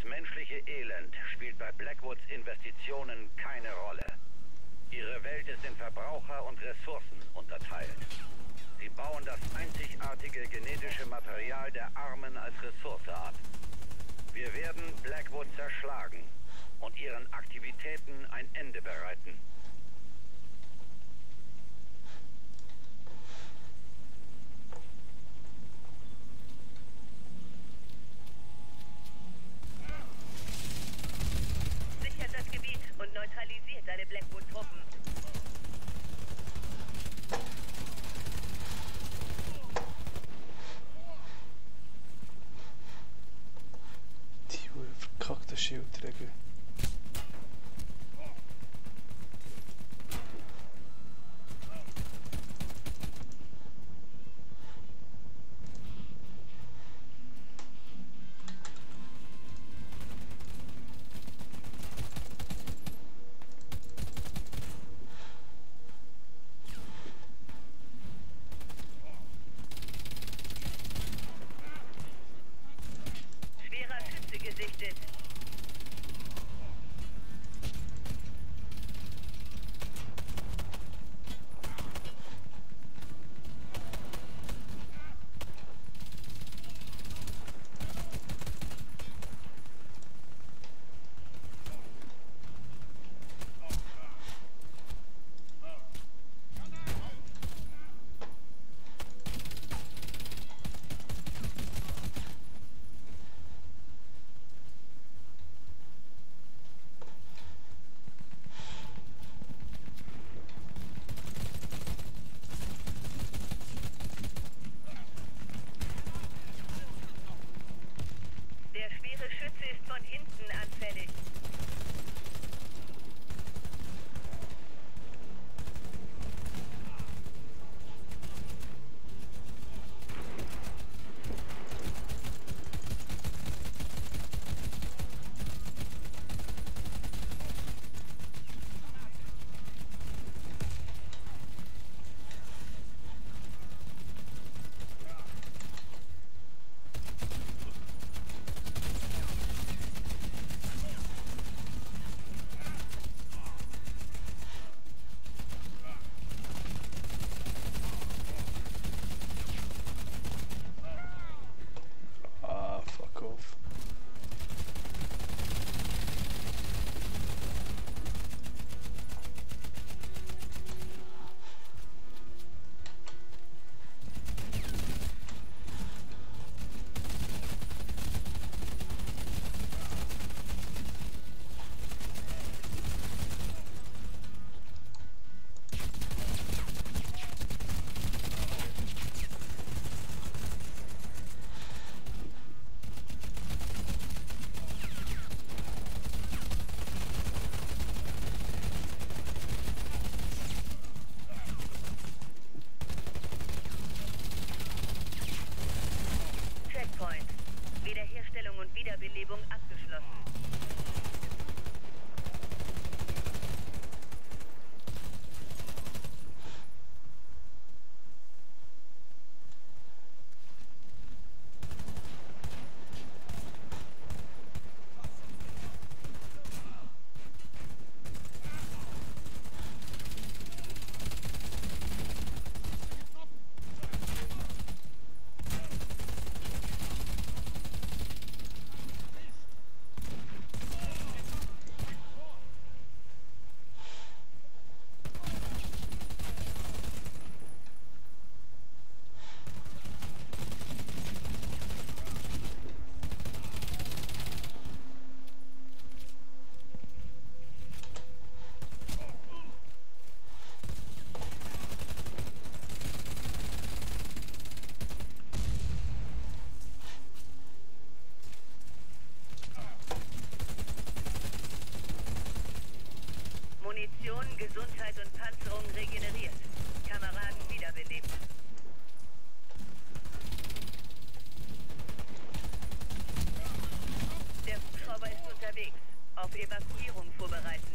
menschliche Elend spielt bei Blackwoods Investitionen keine Rolle. Ihre Welt ist in Verbraucher und Ressourcen unterteilt. Sie bauen das einzigartige genetische Material der Armen als Ressource ab. Wir werden Blackwood zerschlagen und ihren Aktivitäten ein Ende bereiten. Sichert das Gebiet und neutralisiert alle Blackwood-Truppen. Die verkackten Schildträger. Schwerer Schütze gesichtet. Der schwere Schütze ist von hinten anfällig. Ah, fuck off. Checkpoint. Wiederherstellung und Wiederbelebung abgeschlossen. Munition, Gesundheit und Panzerung regeneriert. Kameraden wiederbelebt. Der Hubschrauber ist unterwegs. Auf Evakuierung vorbereiten.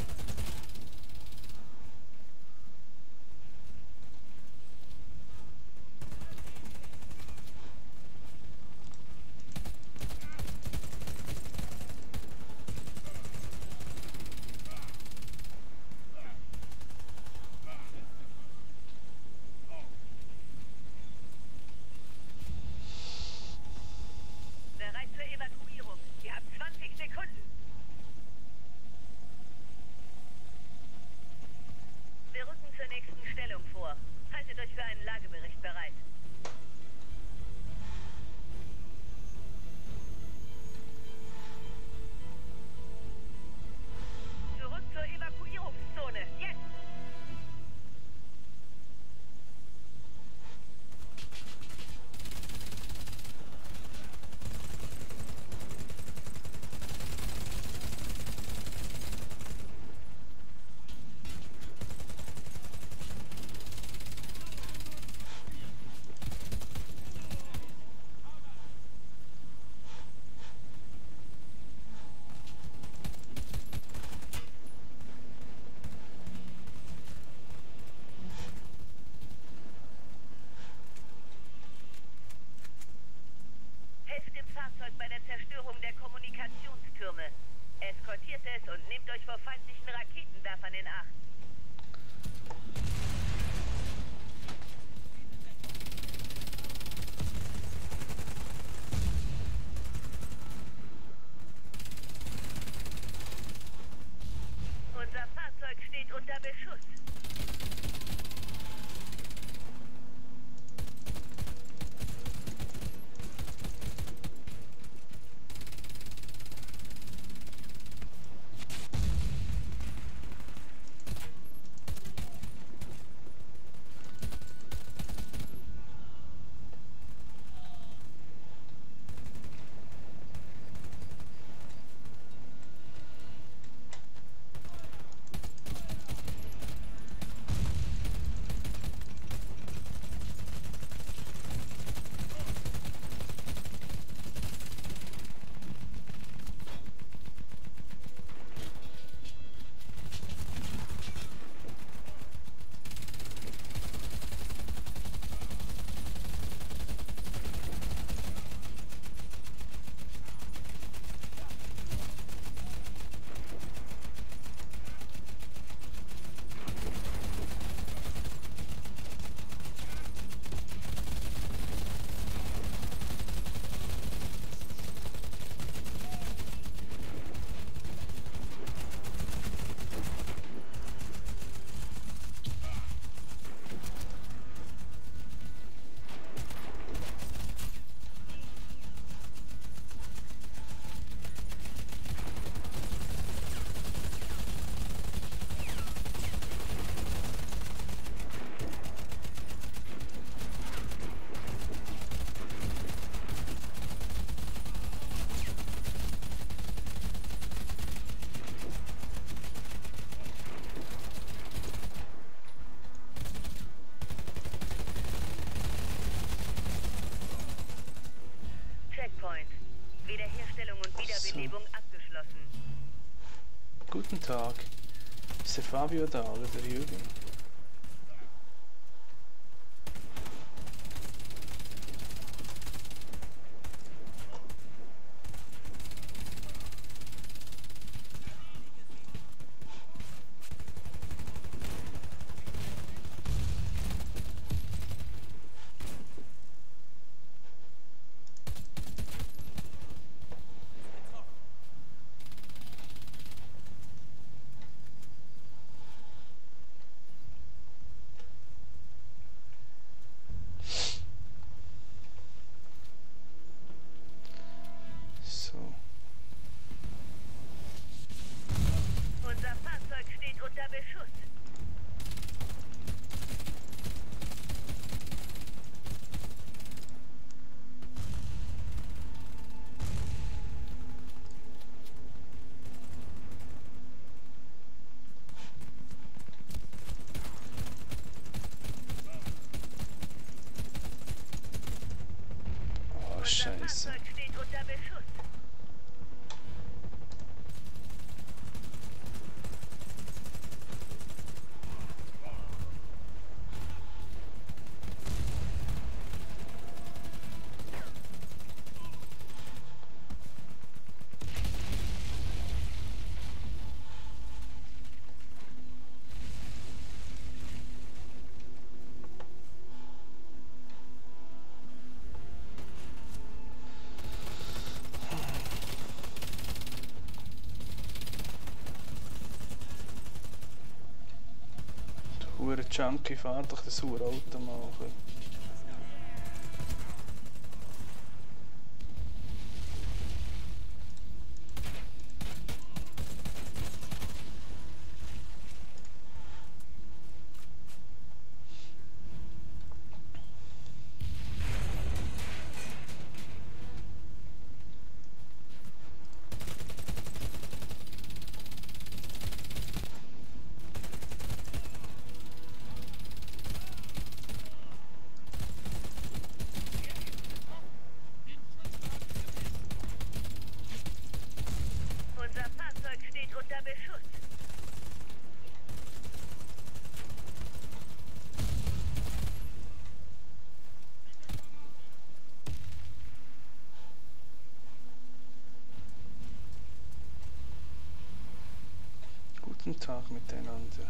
Fahrzeug bei der Zerstörung der Kommunikationstürme. Eskortiert es und nehmt euch vor feindlichen Raketenwerfern in Acht. Unser Fahrzeug steht unter Beschuss. Checkpoint. Wiederherstellung und Wiederbelebung abgeschlossen. Guten Tag. Ist der Fabio da oder der Jürgen? Unser Fahrzeug steht unter Beschuss. Oh, Scheiße. Fahrzeug steht unter Beschuss. Hure Junkie, fahr doch das hure Auto mal. Unser Fahrzeug steht unter Beschuss. Guten Tag miteinander.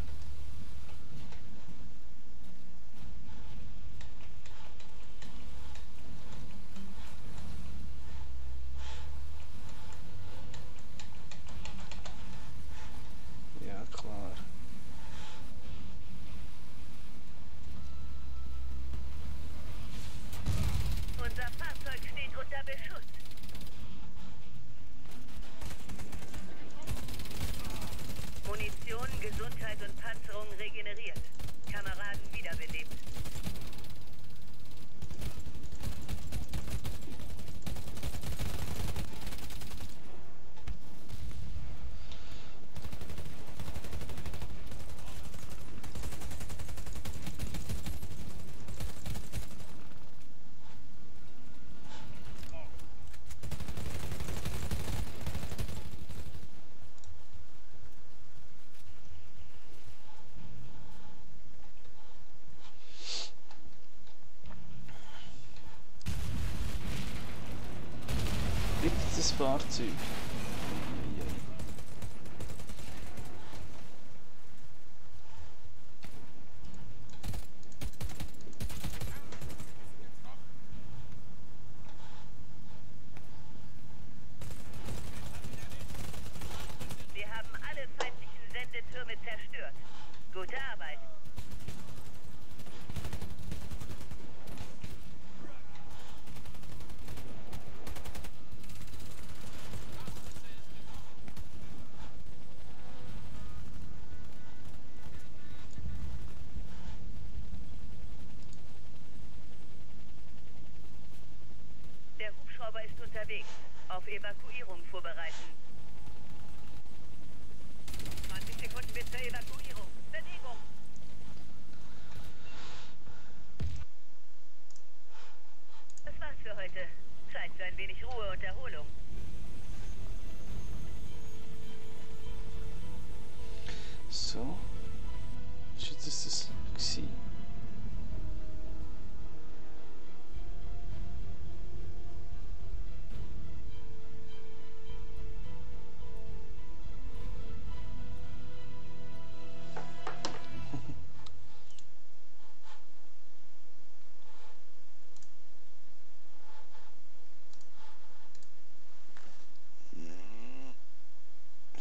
Ja, klar. Unser Fahrzeug steht unter Beschuss. Munition, Gesundheit und Panzerung regeneriert. Kameraden wiederbelebt. Drittes Fahrzeug. Eieiei. Wir haben alle feindlichen Sendetürme zerstört. Gute Arbeit. Der Hubschrauber ist unterwegs. Auf Evakuierung vorbereiten. 20 Sekunden bis zur Evakuierung. Bewegung! Das war's für heute. Zeit für ein wenig Ruhe und Erholung. So. Ist jetzt das gewesen?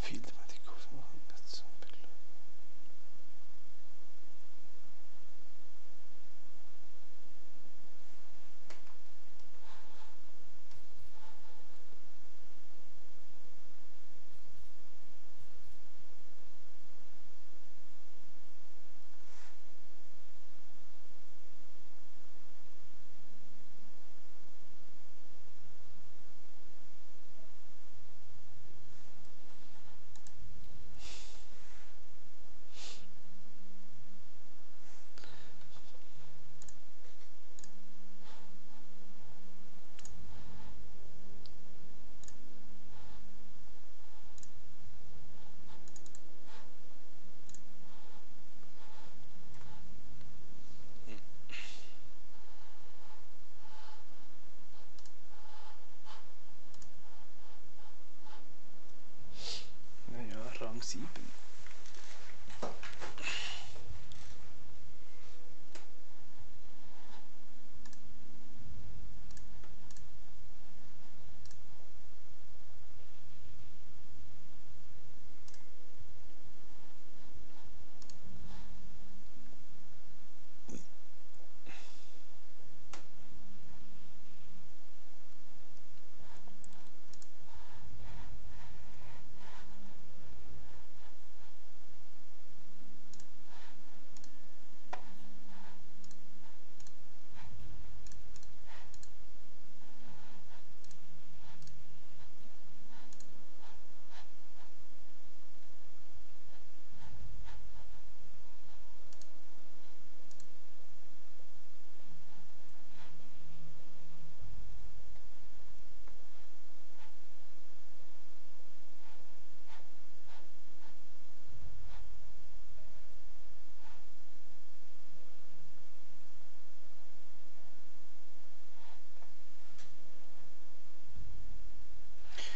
Viel Medical machen dazu. Naja, Rang 7.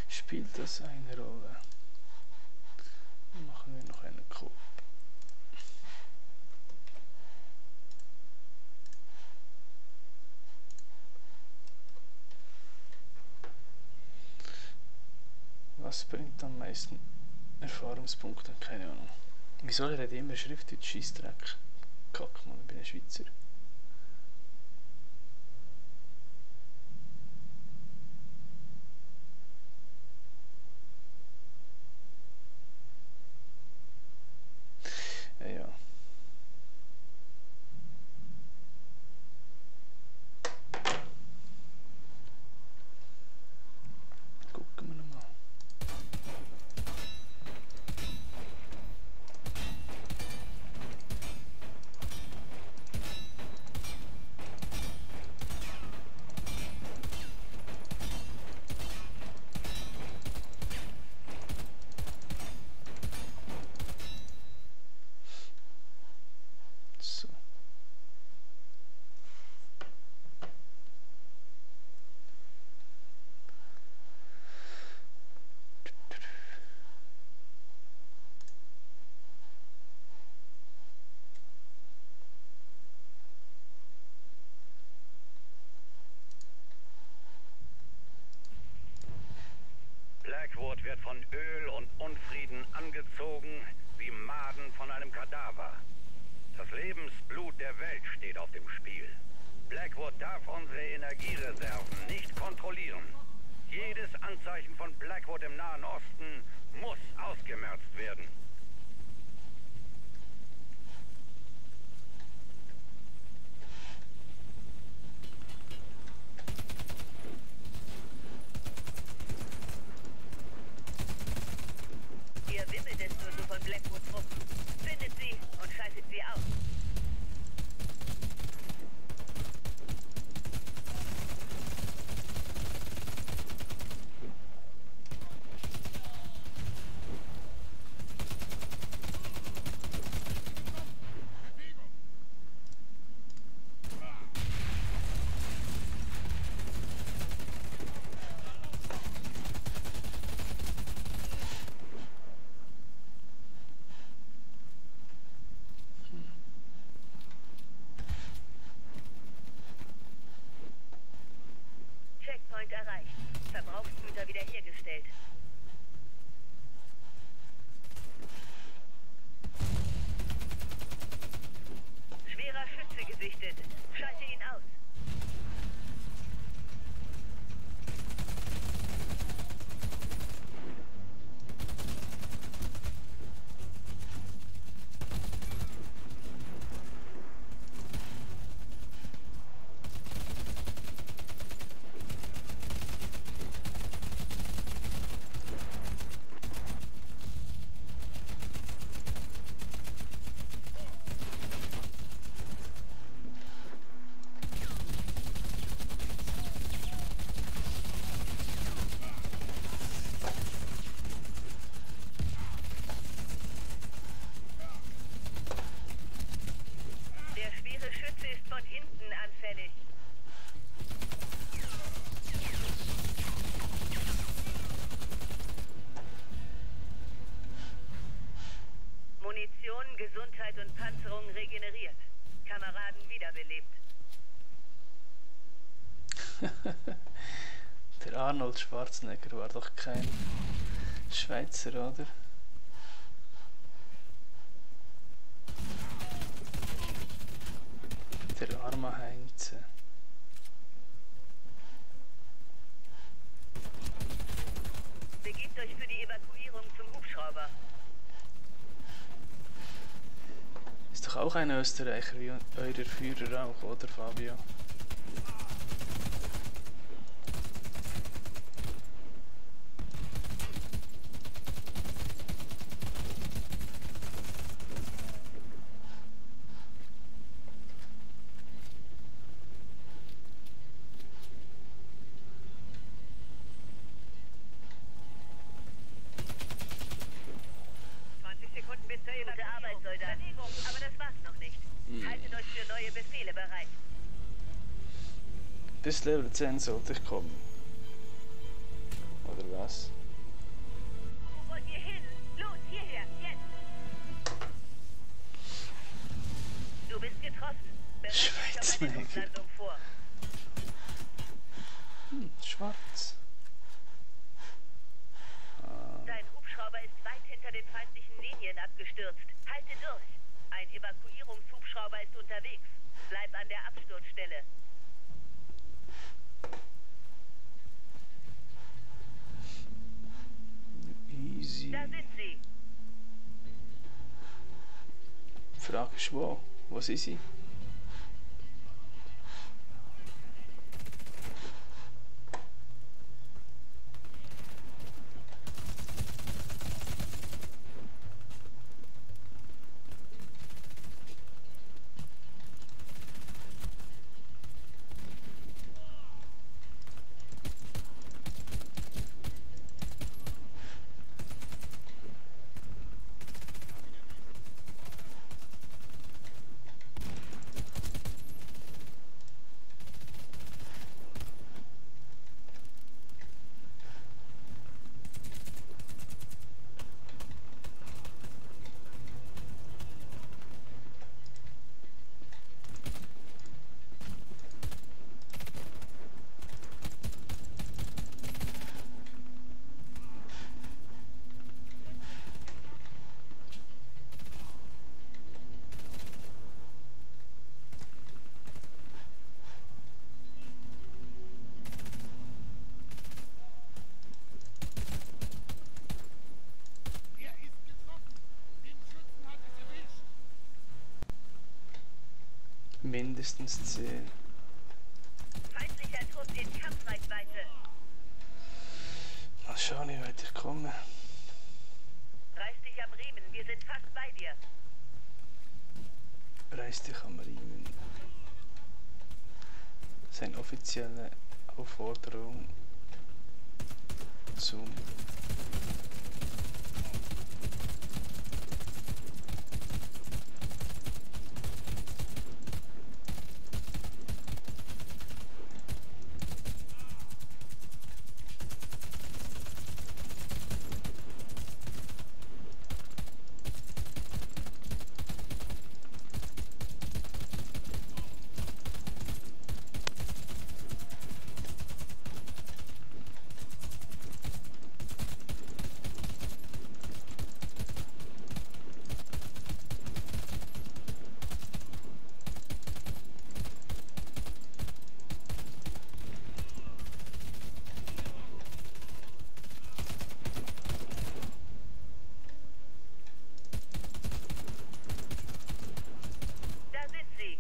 Spielt das eine Rolle? Machen wir noch einen Coop. Was bringt am meisten Erfahrungspunkte? Keine Ahnung. Wieso redet immer Schriftdeutsch Scheissdreck? Kack, Mann, ich bin ein Schweizer. Ja. Gucken wir mal. So. Blackwood wird von Öl und Unfrieden angezogen, wie Maden von einem Kadaver. Das Lebensblut der Welt steht auf dem Spiel. Blackwood darf unsere Energiereserven nicht kontrollieren. Jedes Anzeichen von Blackwood im Nahen Osten muss ausgemerzt werden. Ihr wimmelt es nur so von Blackwood-Truppen. Findet sie und schaltet sie aus. Checkpoint erreicht. Verbrauchsgüter wiederhergestellt. Schwerer Schütze gesichtet. Schalte ihn aus. Der schwere Schütze ist von hinten anfällig. Munition, Gesundheit und Panzerung regeneriert. Kameraden wiederbelebt. Der Arnold Schwarzenegger war doch kein Schweizer, oder? Der arme Heinze. Begebt euch für die Evakuierung zum Hubschrauber. Ist doch auch ein Österreicher wie euer Führer auch, oder Fabio? Gute Arbeit, Soldat. Aber das war's noch nicht. Haltet euch für neue Befehle bereit. Bis Level 10 sollte ich kommen. Oder was? Wo wollt ihr hin? Los, hierher, jetzt! Schwarzenegger. Landung vor. Schwarz. Dein Hubschrauber ist weit hinter den feindlichen Linien abgestürzt. Halte durch. Ein Evakuierungshubschrauber ist unterwegs. Bleib an der Absturzstelle. Easy. Da sind sie. Die Frage ist wo? Wo sind sie? Mindestens 10. Feindlicher Trupp in Kampfreichweite. Mal schauen, wie weit ich komme. Reiß dich am Riemen, wir sind fast bei dir. Reiß dich am Riemen. Das ist eine offizielle Aufforderung zum Da sind sie.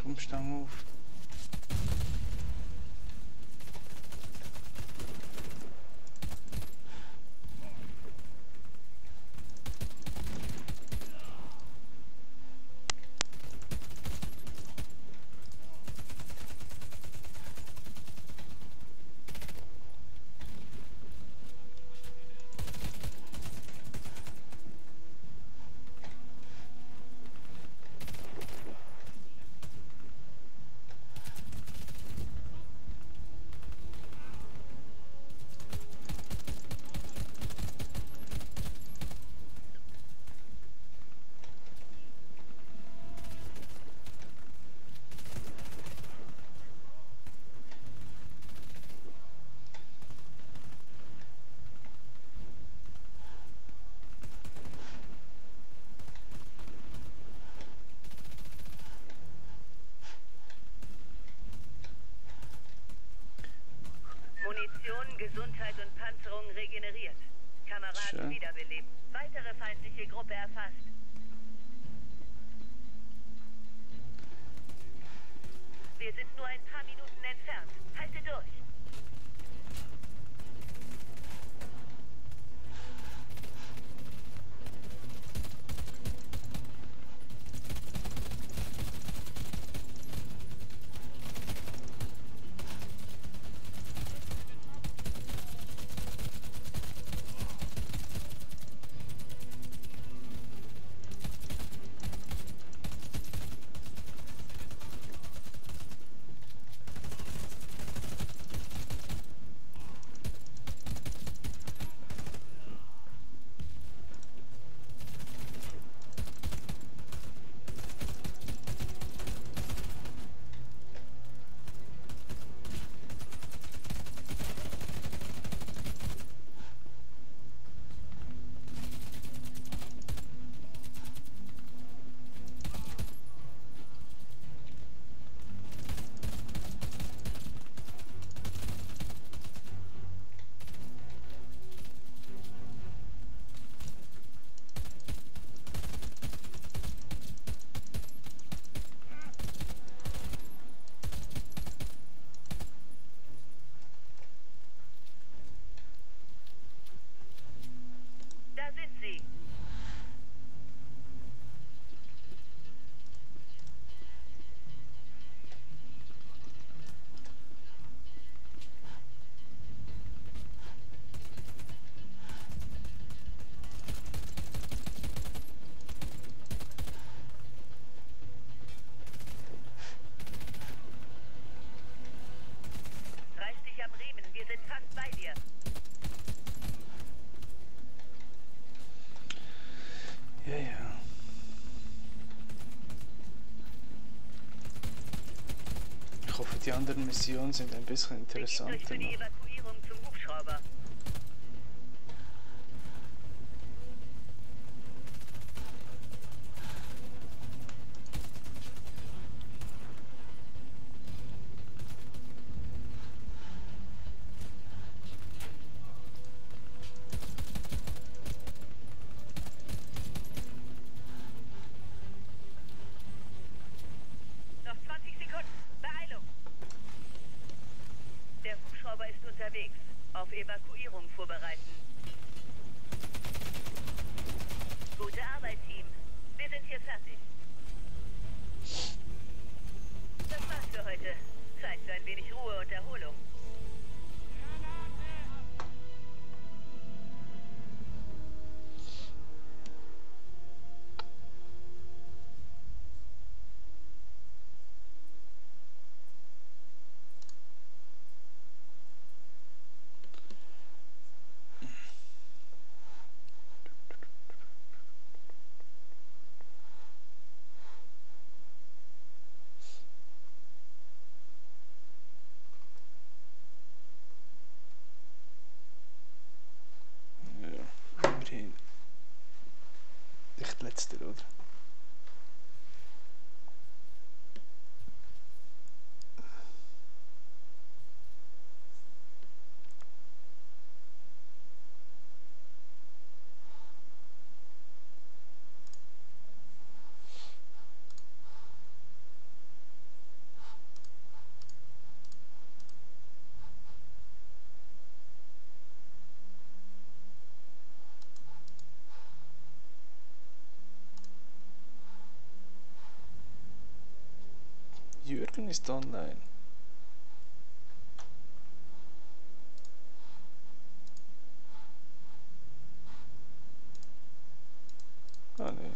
Komm, stang auf. Munition, Gesundheit und Panzerung regeneriert. Kameraden Schön. wiederbelebt. Weitere feindliche Gruppe erfasst. Wir sind nur ein paar Minuten entfernt. Halte durch. Ja, ja. Ich hoffe, die anderen Missionen sind ein bisschen interessanter Für die noch. Evakuierung zum Hubschrauber. Noch 20 Sekunden. Beeilung. Der Hubschrauber ist unterwegs. Auf Evakuierung vorbereiten. Gute Arbeit, Team. Wir sind hier fertig. Das war's für heute. Zeit für ein wenig Ruhe und Erholung. Ja, immerhin. Echt letzter, oder? Jürgen ist online. Ah, ne.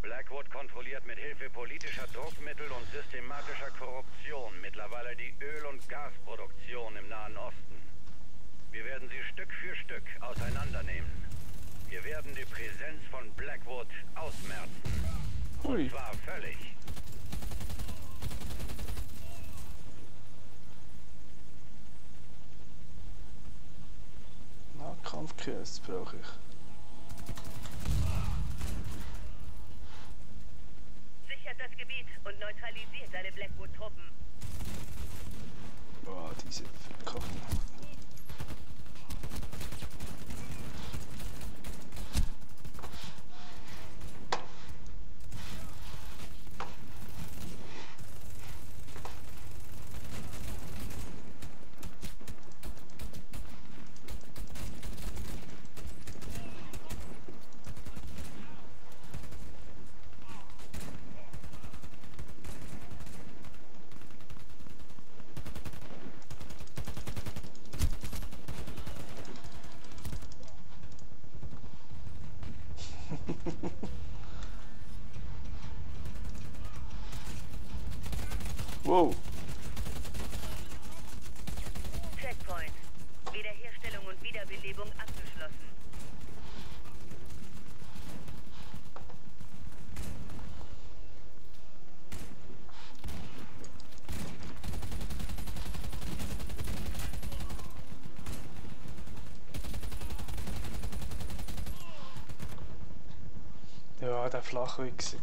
Blackwood kontrolliert mit Hilfe politischer Druckmittel und systematischer Korruption mittlerweile die Öl- und Gasproduktion im Nahen Osten. Wir werden sie Stück für Stück auseinandernehmen. Wir werden die Präsenz von Blackwood ausmerzen. Hui. Und zwar völlig. Nahkampfkills brauche ich. Sichert das Gebiet und neutralisiert alle Blackwood-Truppen. Boah, diese verkackten. Wow. Checkpoint. Wiederherstellung und Wiederbelebung abgeschlossen. Ja, der Flachwichser.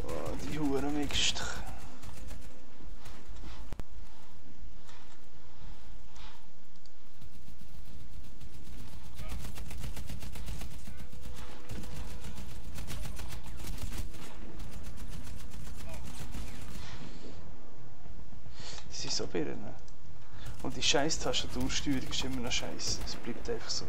Oh, die Hurenmixte. Das sind so Birnen. Und die scheiß Tastatursteuerung ist immer noch scheiße. Es bleibt einfach so.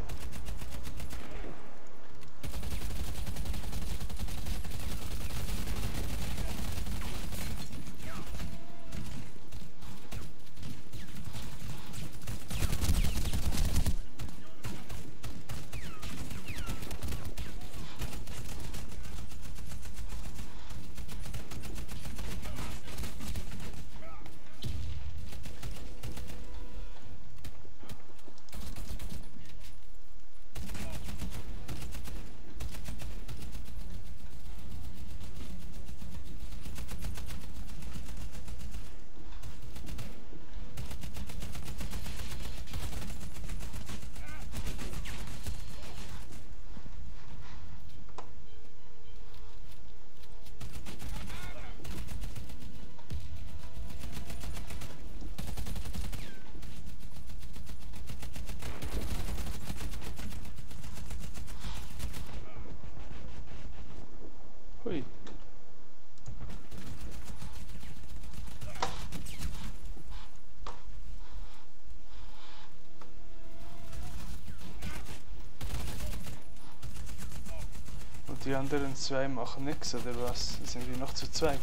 Hui. Und die anderen zwei machen nichts, oder was? Sind wir noch zu zweit?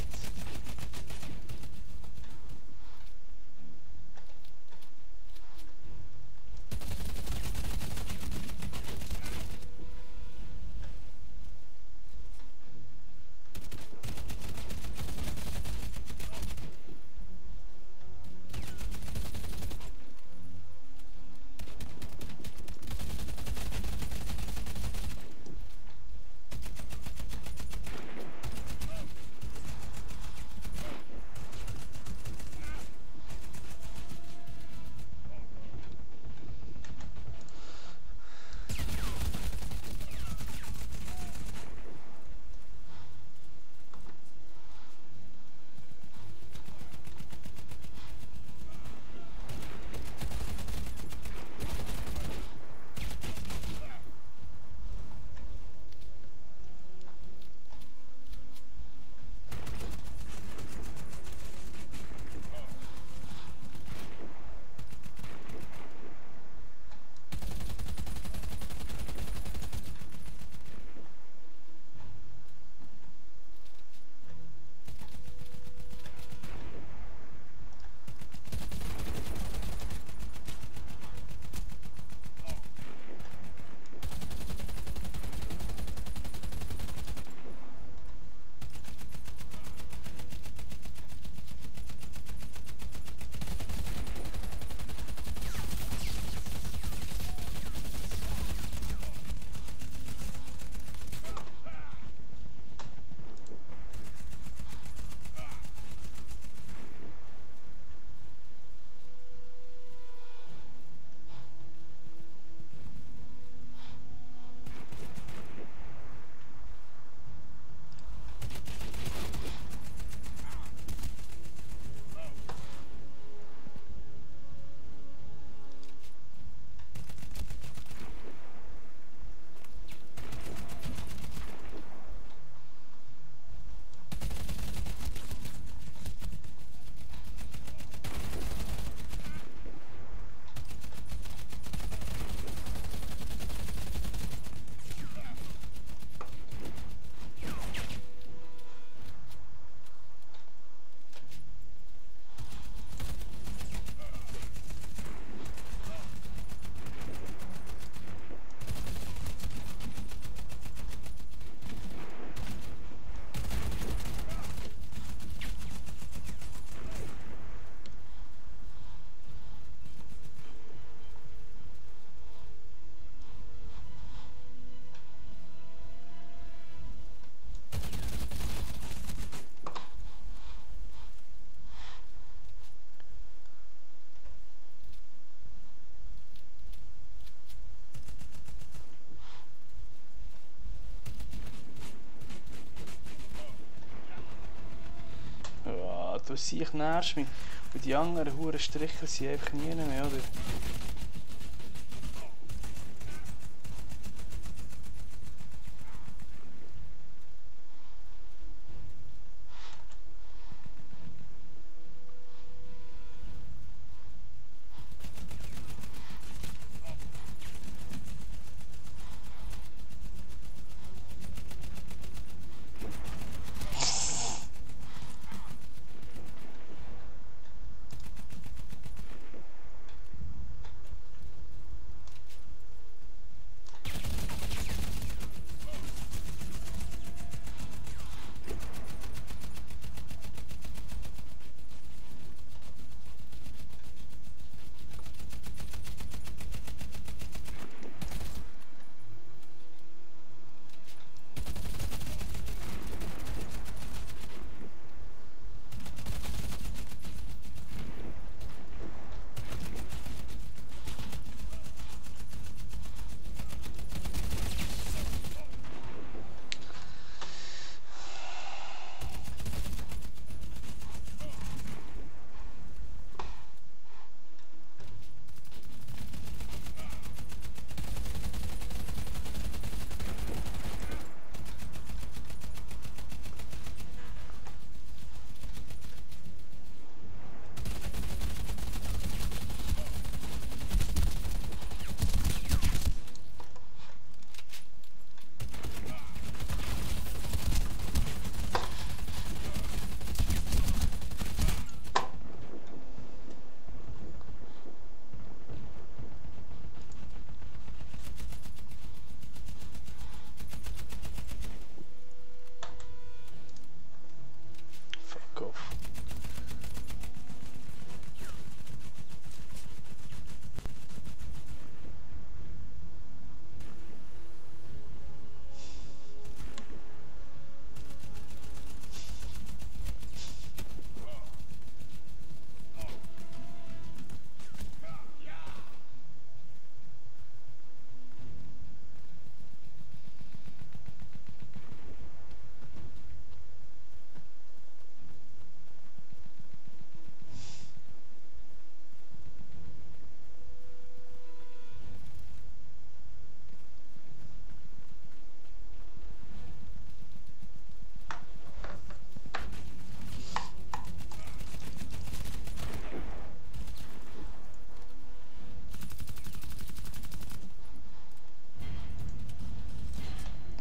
du siehst, nervst mich. Und die anderen Huren Stricher sind einfach nie mehr, oder? Fuck off.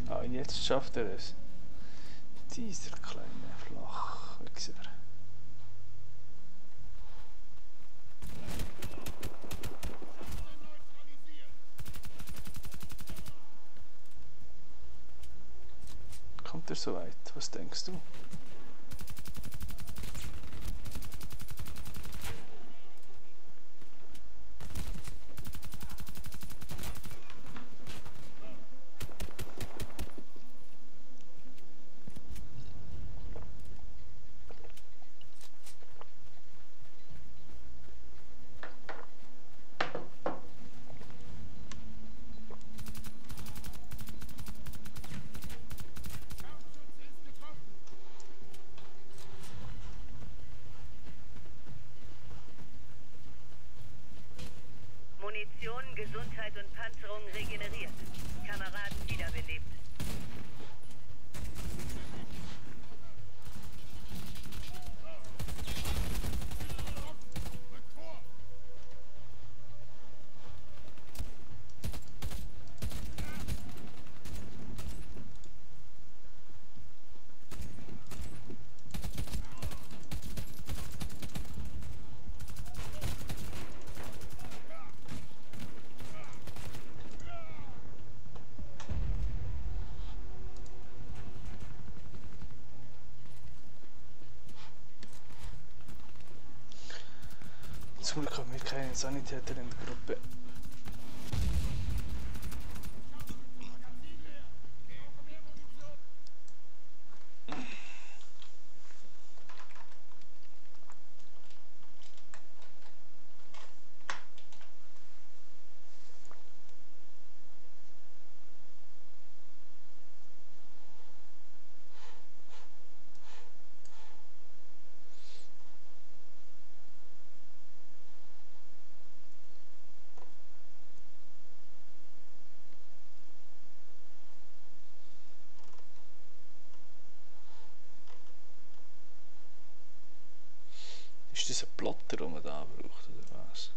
Ah, jetzt schafft er es. Dieser kleine Flachwichser. Kommt er so weit? Was denkst du? Munition, Gesundheit und Panzerung regeneriert. Kameraden wiederbelebt. Zum Glück haben wir keinen Sanitäter in der Gruppe. Ist das ein Plotter, den man da braucht, oder was?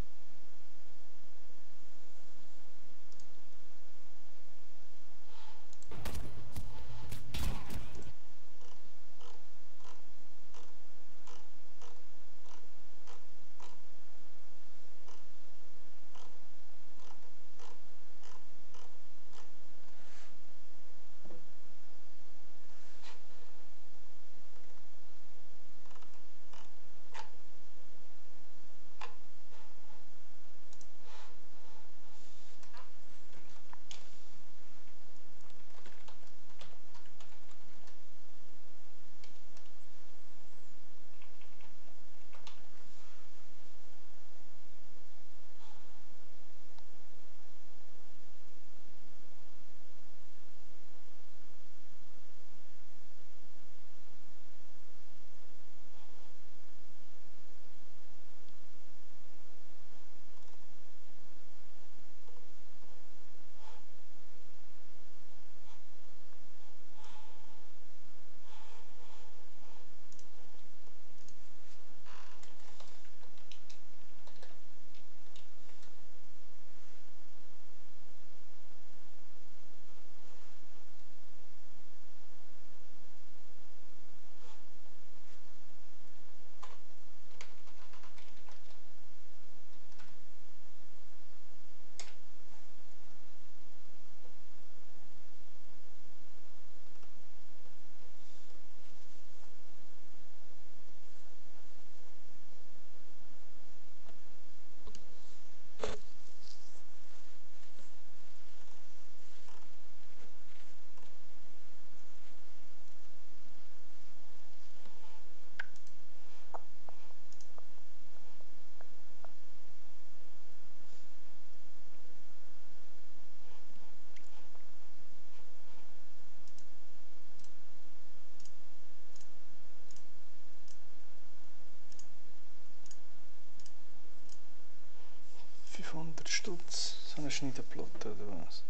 Stutz. So eine Schneiderplatte oder was?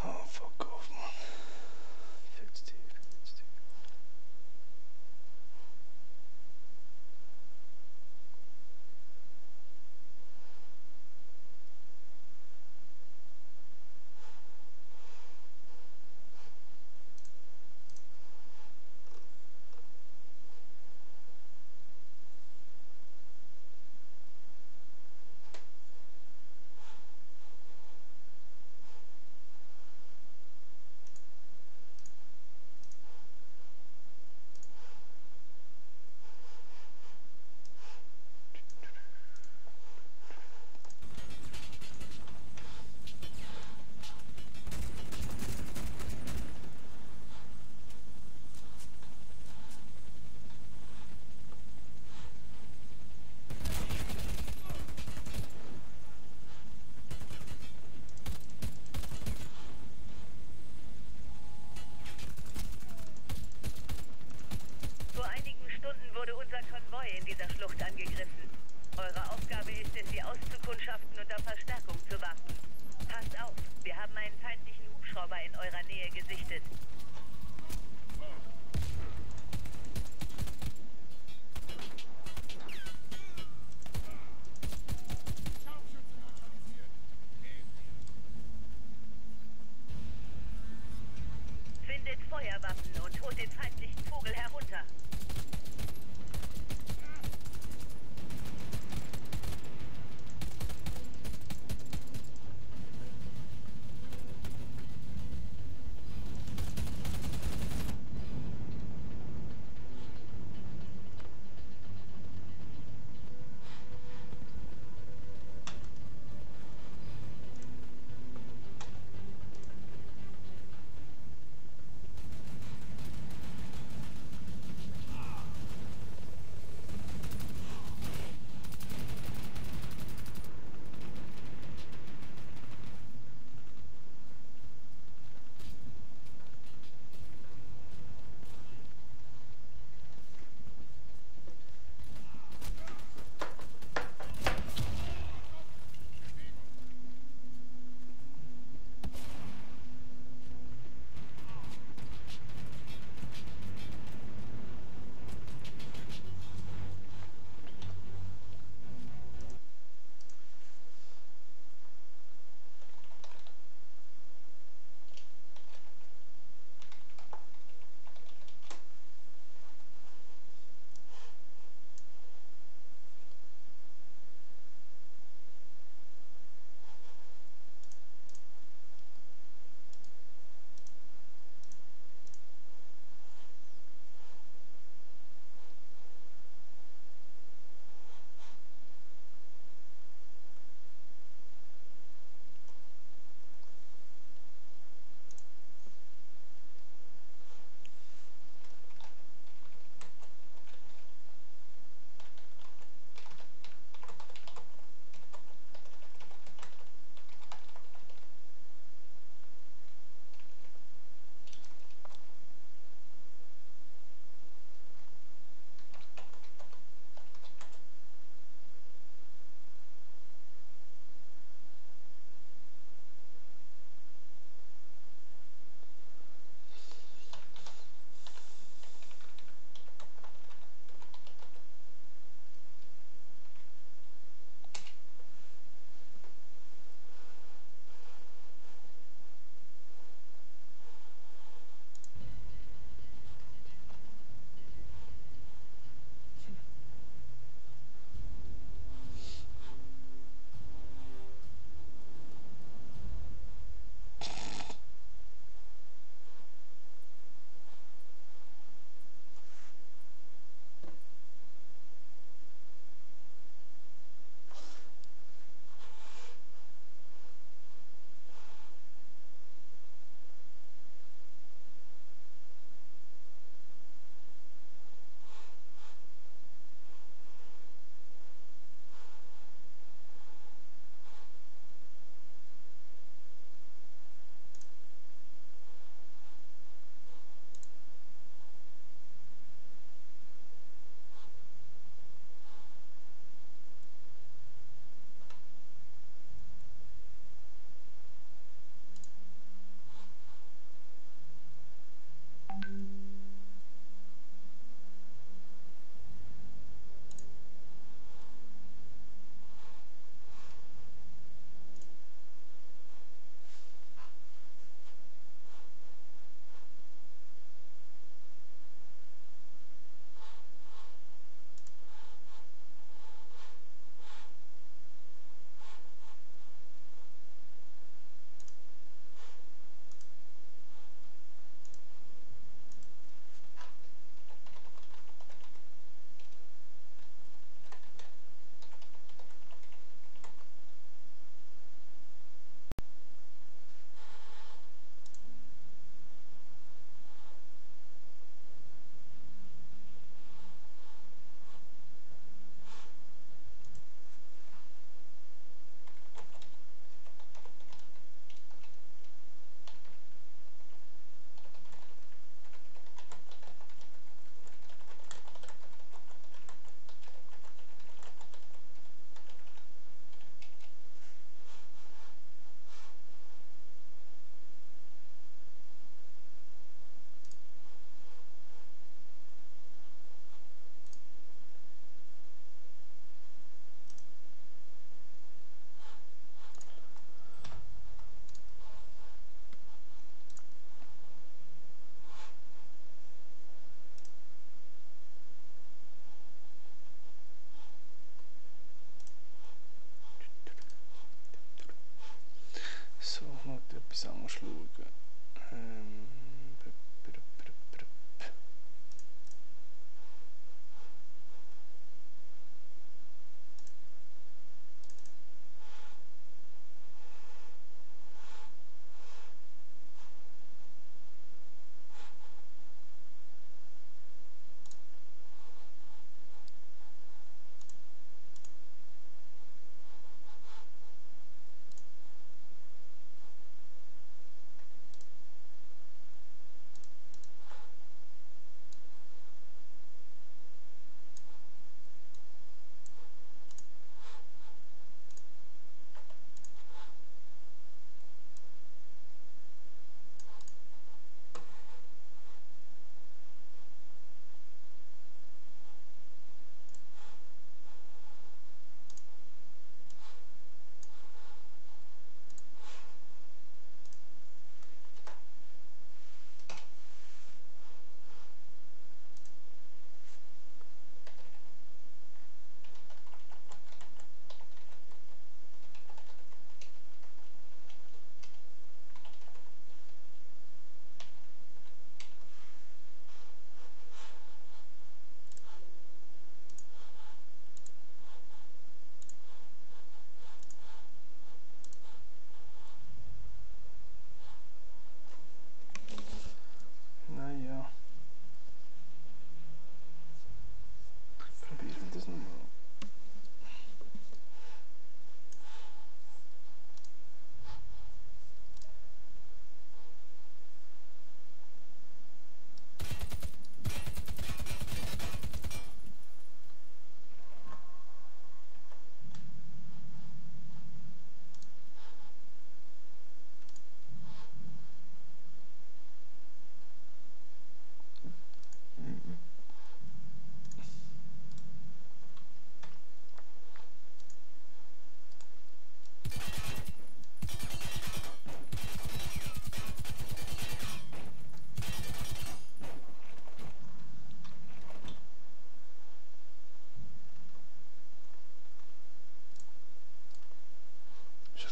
Oh, fuck off, man. Viel zu teuer, viel zu teuer. Vor einigen Stunden wurde unser Konvoi in dieser Schlucht angegriffen. Eure Aufgabe ist es, sie auszukundschaften und auf Verstärkung zu warten. Passt auf, wir haben einen feindlichen Hubschrauber in eurer Nähe gesichtet. Findet Feuerwaffen und holt den feindlichen Vogel herunter.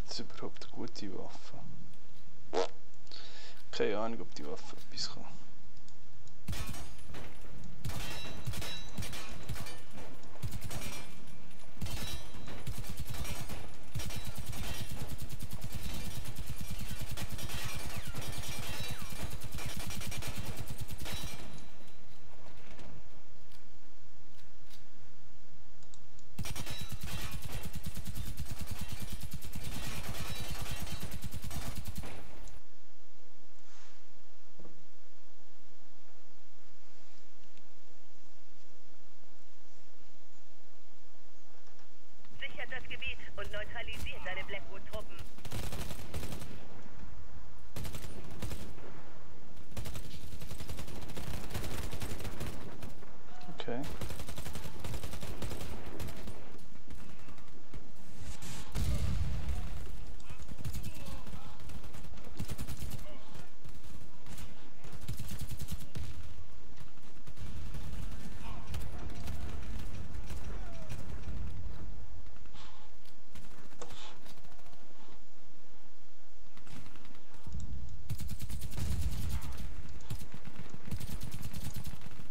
das überhaupt eine gute Waffe? Keine Ahnung, ob die Waffe etwas kann. Sichert das Gebiet und neutralisiert deine Blackwood-Truppen. Okay.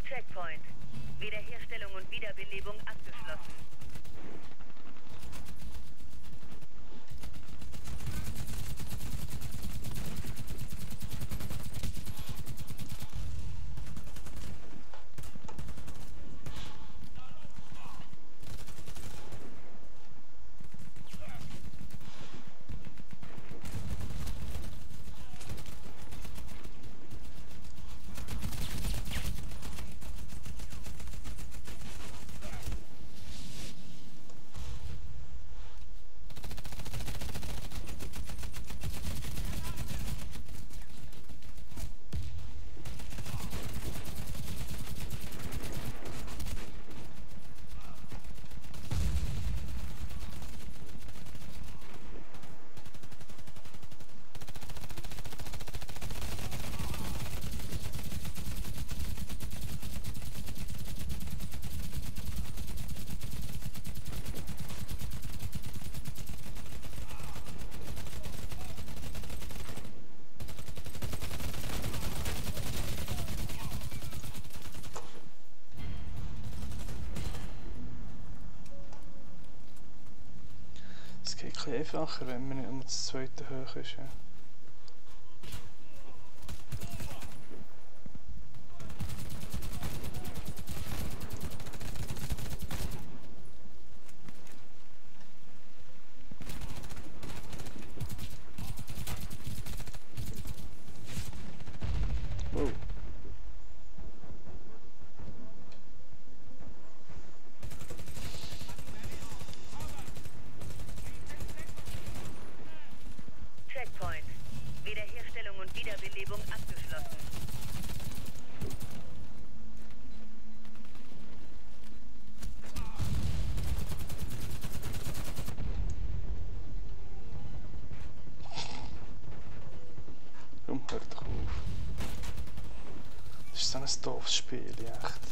Checkpoint. Wiederherstellung und Wiederbelebung abgeschlossen. Es geht ein bisschen einfacher, wenn man nicht um das zweite hoch ist. Ja. Oh. Checkpoint. Wiederherstellung und Wiederbelebung abgeschlossen. Komm, hör doch auf. Das ist so ein doofes Spiel, echt.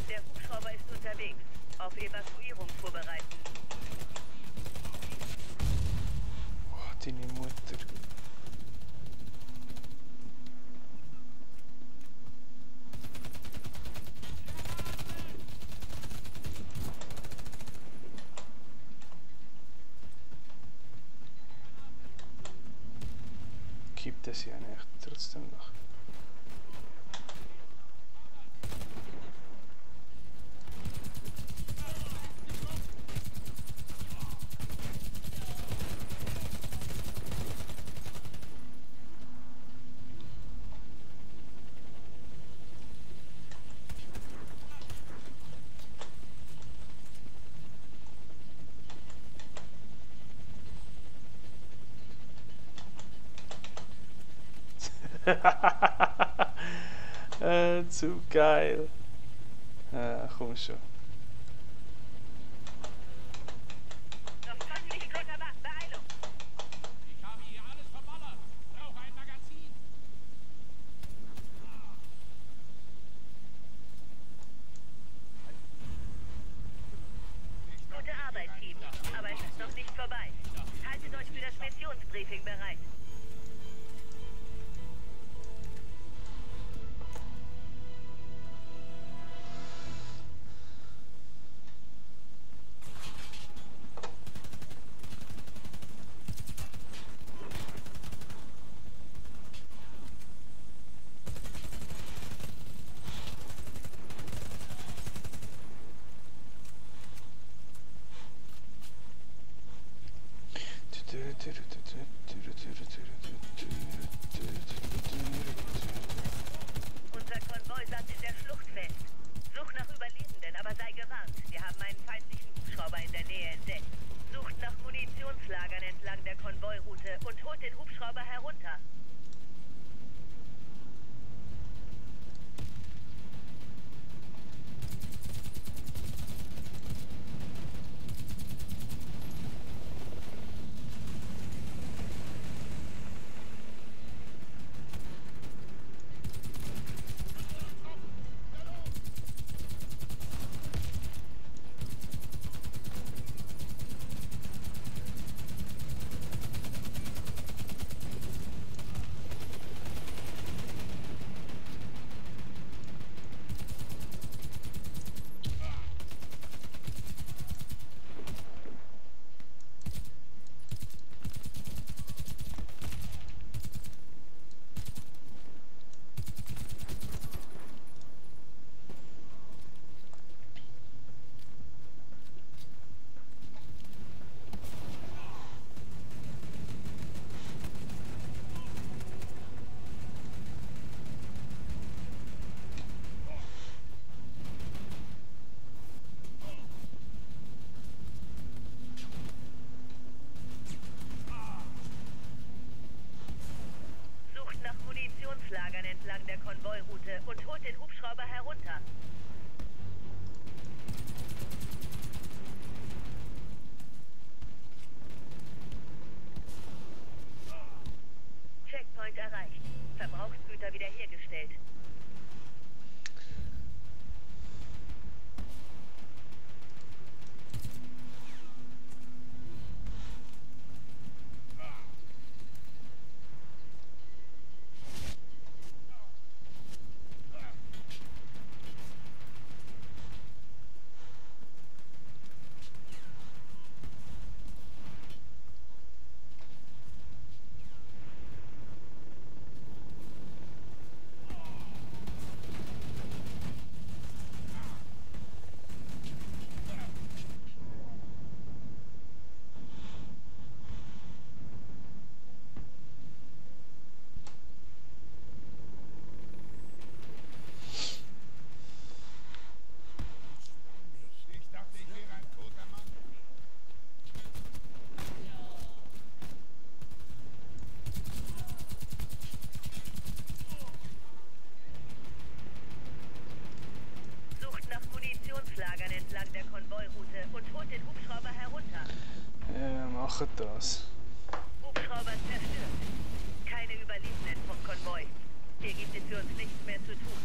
Der Hubschrauber ist unterwegs. Auf Evakuierung vorbereiten. Oh, deine Mutter. Gibt es ja nicht, trotzdem noch. Zu geil. Komm schon. Noch 20 Sekunden Beeilung. Ich habe hier alles verballert. Brauche ein Magazin. Gute Arbeit, Team. Aber es ist noch nicht vorbei. Haltet euch für das Missionsbriefing bereit. Unser Konvoi saß in der Schlucht fest. Such nach Überlebenden, aber sei gewarnt. Wir haben einen feindlichen Hubschrauber in der Nähe entdeckt. Sucht nach Munitionslagern entlang der Konvoiroute und holt den Hubschrauber herunter. Sucht nach Munitionslagern entlang der Konvoiroute und holt den Hubschrauber herunter. Checkpoint erreicht. Verbrauchsgüter wiederhergestellt. Ich dachte, ich wäre ein toter Mann. Sucht nach Munitionslagern entlang der Konvoiroute und holt den Hubschrauber herunter. Ja, machen das. Hubschrauber zerstört. Keine Überlebenden vom Konvoi. Hier gibt es für uns nichts mehr zu tun.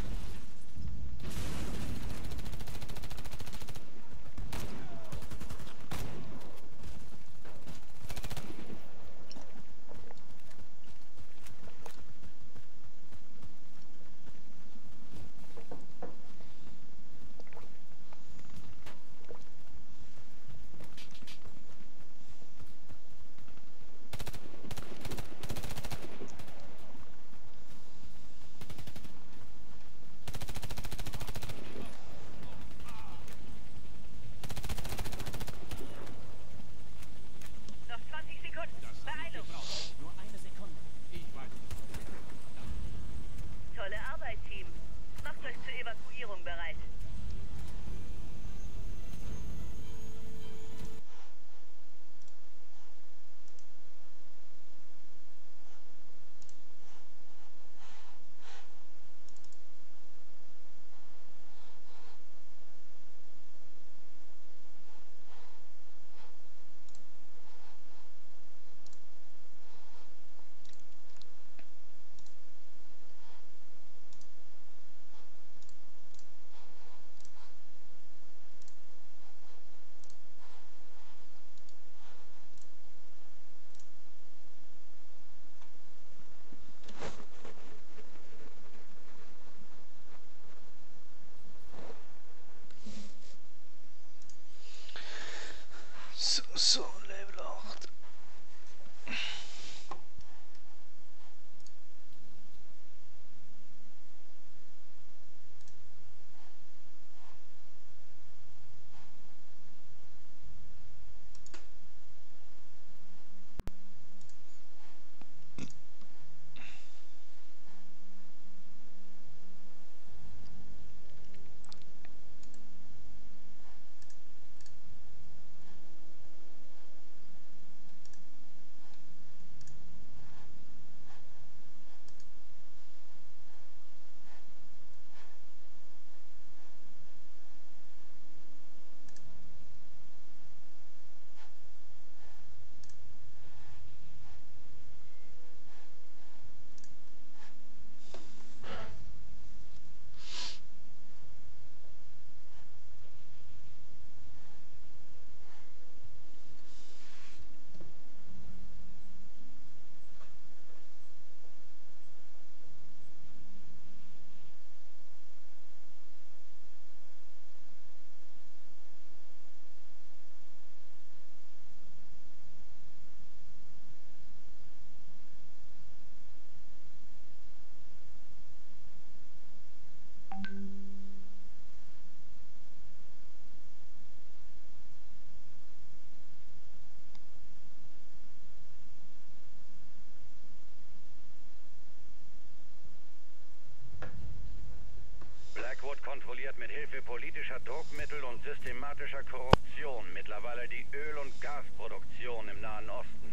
kontrolliert mit Hilfe politischer Druckmittel und systematischer Korruption mittlerweile die Öl- und Gasproduktion im Nahen Osten.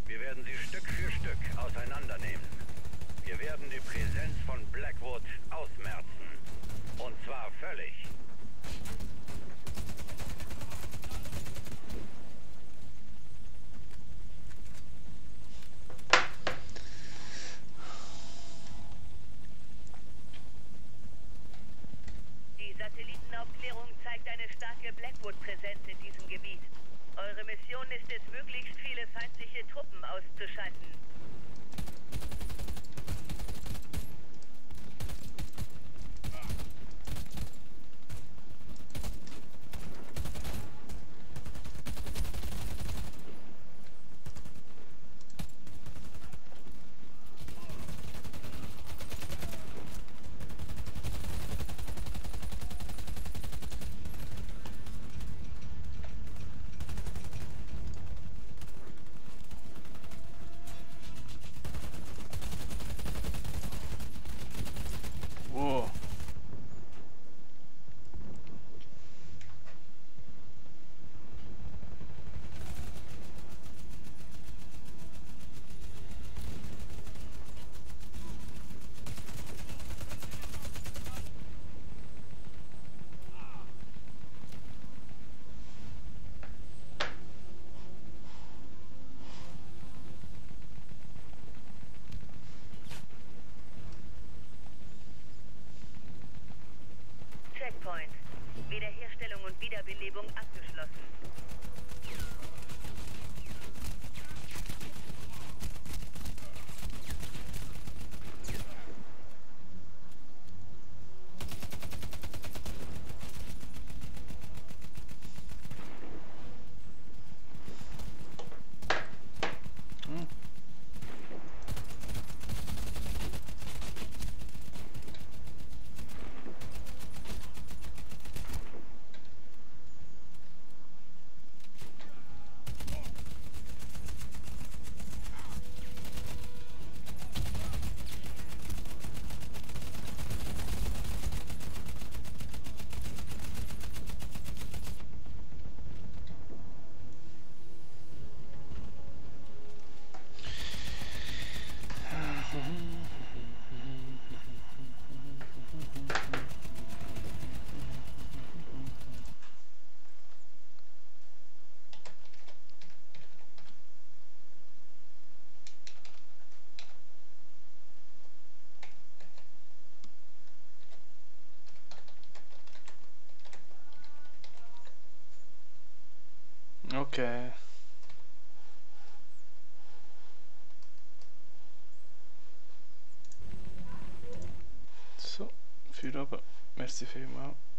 Wir werden sie Stück für Stück auseinandernehmen. Wir werden die Präsenz von Blackwood ausmerzen. Und zwar völlig. Die Satellitenaufklärung zeigt eine starke Blackwood-Präsenz in diesem Gebiet. Eure Mission ist es, möglichst viele feindliche Truppen auszuschalten. Wow. Checkpoint. Wiederherstellung und Wiederbelebung abgeschlossen. Okay. So, für oben. Merci vielmals.